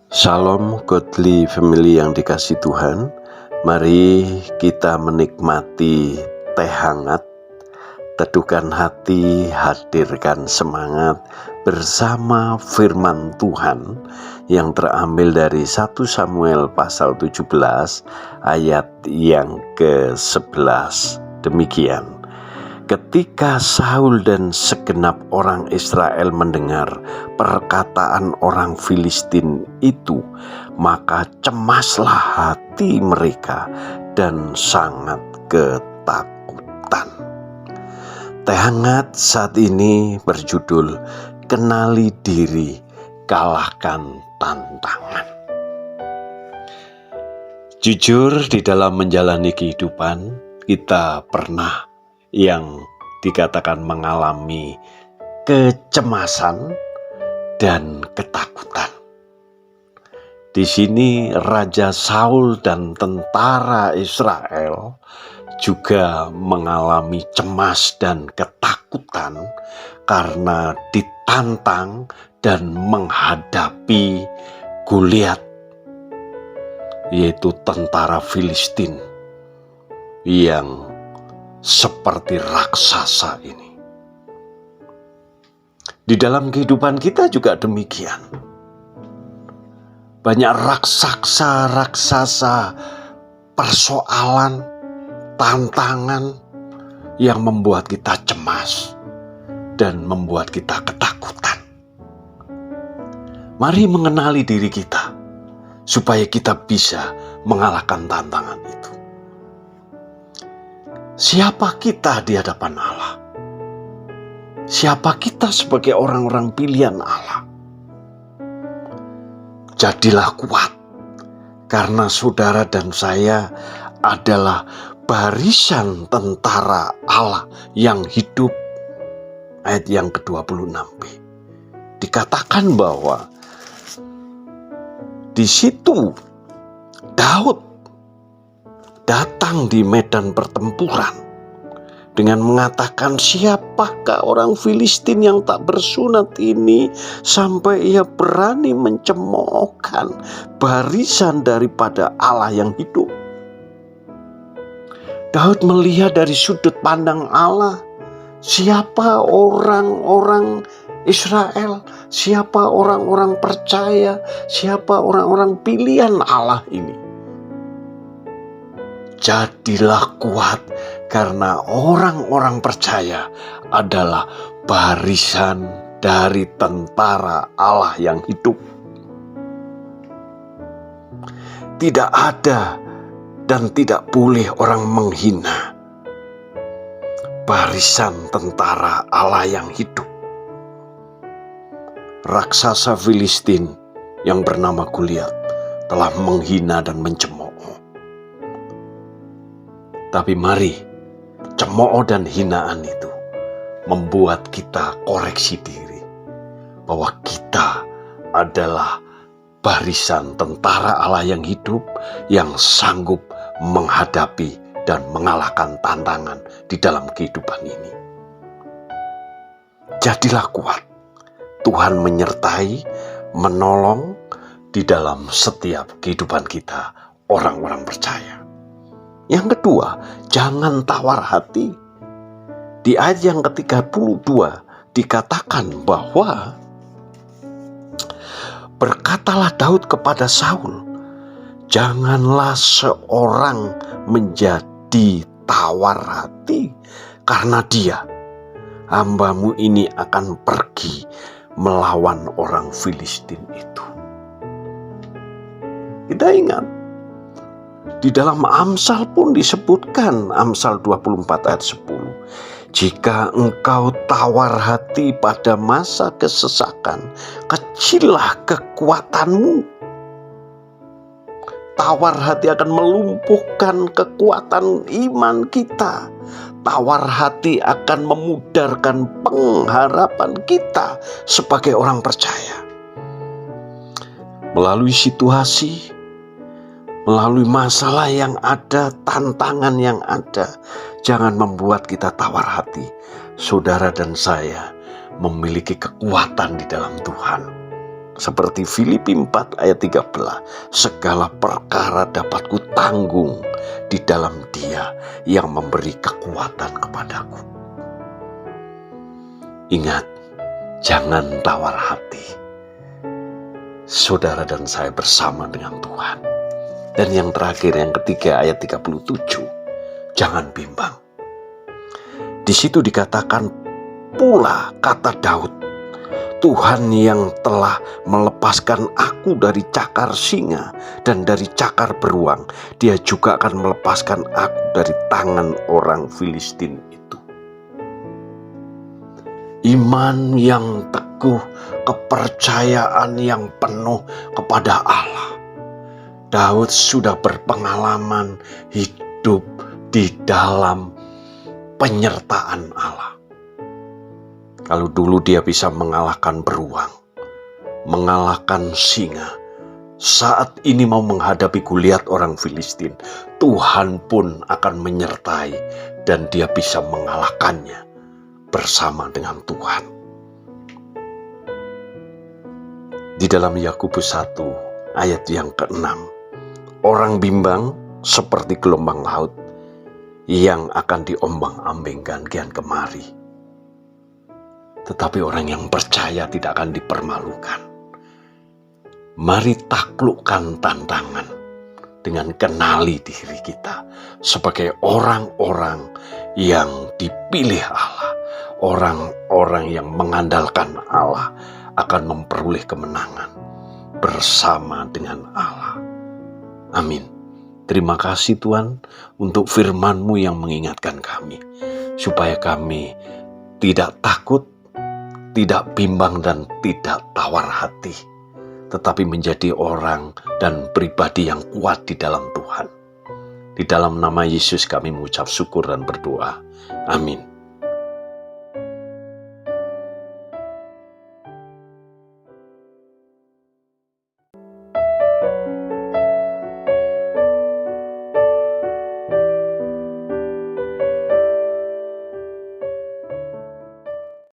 Shalom Godly Family yang dikasihi Tuhan. Mari kita menikmati teh hangat, teduhkan hati, hadirkan semangat bersama firman Tuhan yang terambil dari 1 Samuel pasal 17 ayat yang ke-11. Demikian. Ketika Saul dan segenap orang Israel mendengar perkataan orang Filistin itu, maka cemaslah hati mereka dan sangat ketakutan. Teh hangat saat ini berjudul Kenali Diri, Kalahkan Tantangan. Jujur, di dalam menjalani kehidupan kita pernah yang dikatakan mengalami kecemasan dan ketakutan. Di sini Raja Saul dan tentara Israel juga mengalami cemas dan ketakutan karena ditantang dan menghadapi Goliat, yaitu tentara Filistin yang seperti raksasa ini. Di dalam kehidupan kita juga demikian. Banyak raksasa, persoalan, tantangan yang membuat kita cemas dan membuat kita ketakutan. Mari mengenali diri kita supaya kita bisa mengalahkan tantangan itu. Siapa kita di hadapan Allah? Siapa kita sebagai orang-orang pilihan Allah? Jadilah kuat, karena saudara dan saya adalah barisan tentara Allah yang hidup. Ayat yang ke-26b. Dikatakan bahwa di situ Daud datang di medan pertempuran dengan mengatakan, siapakah orang Filistin yang tak bersunat ini sampai ia berani mencemoohkan barisan daripada Allah yang hidup. Daud melihat dari sudut pandang Allah, siapa orang-orang Israel, siapa orang-orang percaya, siapa orang-orang pilihan Allah ini. Jadilah kuat, karena orang-orang percaya adalah barisan dari tentara Allah yang hidup. Tidak ada dan tidak boleh orang menghina barisan tentara Allah yang hidup. Raksasa Filistin yang bernama Goliat telah menghina dan mencemooh. Tapi mari, cemooh dan hinaan itu membuat kita koreksi diri bahwa kita adalah barisan tentara Allah yang hidup, yang sanggup menghadapi dan mengalahkan tantangan di dalam kehidupan ini. Jadilah kuat. Tuhan menyertai, menolong di dalam setiap kehidupan kita, orang-orang percaya. Yang kedua, jangan tawar hati. Di ayat yang ke-32 dikatakan bahwa berkatalah Daud kepada Saul, janganlah seorang menjadi tawar hati, karena dia, hambamu ini akan pergi melawan orang Filistin itu. Kita ingat, di dalam Amsal pun disebutkan, Amsal 24 ayat 10. Jika engkau tawar hati pada masa kesesakan, kecillah kekuatanmu. Tawar hati akan melumpuhkan kekuatan iman kita. Tawar hati akan memudarkan pengharapan kita sebagai orang percaya. Melalui situasi, melalui masalah yang ada, tantangan yang ada, jangan membuat kita tawar hati. Saudara dan saya memiliki kekuatan di dalam Tuhan. Seperti Filipi 4 ayat 13, segala perkara dapat kutanggung di dalam Dia yang memberi kekuatan kepadaku. Ingat, jangan tawar hati. Saudara dan saya bersama dengan Tuhan. Dan yang terakhir, yang ketiga ayat 37, jangan bimbang. Di situ dikatakan pula kata Daud, Tuhan yang telah melepaskan aku dari cakar singa dan dari cakar beruang, Dia juga akan melepaskan aku dari tangan orang Filistin itu. Iman yang teguh, kepercayaan yang penuh kepada Allah. Daud sudah berpengalaman hidup di dalam penyertaan Allah. Kalau dulu dia bisa mengalahkan beruang, mengalahkan singa, saat ini mau menghadapi Goliat orang Filistin, Tuhan pun akan menyertai dan dia bisa mengalahkannya bersama dengan Tuhan. Di dalam Yakobus 1 ayat yang ke-6, orang bimbang seperti gelombang laut yang akan diombang-ambingkan kian kemari. Tetapi orang yang percaya tidak akan dipermalukan. Mari taklukkan tantangan dengan kenali diri kita sebagai orang-orang yang dipilih Allah. Orang-orang yang mengandalkan Allah akan memperoleh kemenangan bersama dengan Allah. Amin. Terima kasih Tuhan untuk firman-Mu yang mengingatkan kami, supaya kami tidak takut, tidak bimbang dan tidak tawar hati, tetapi menjadi orang dan pribadi yang kuat di dalam Tuhan. Di dalam nama Yesus kami mengucap syukur dan berdoa. Amin.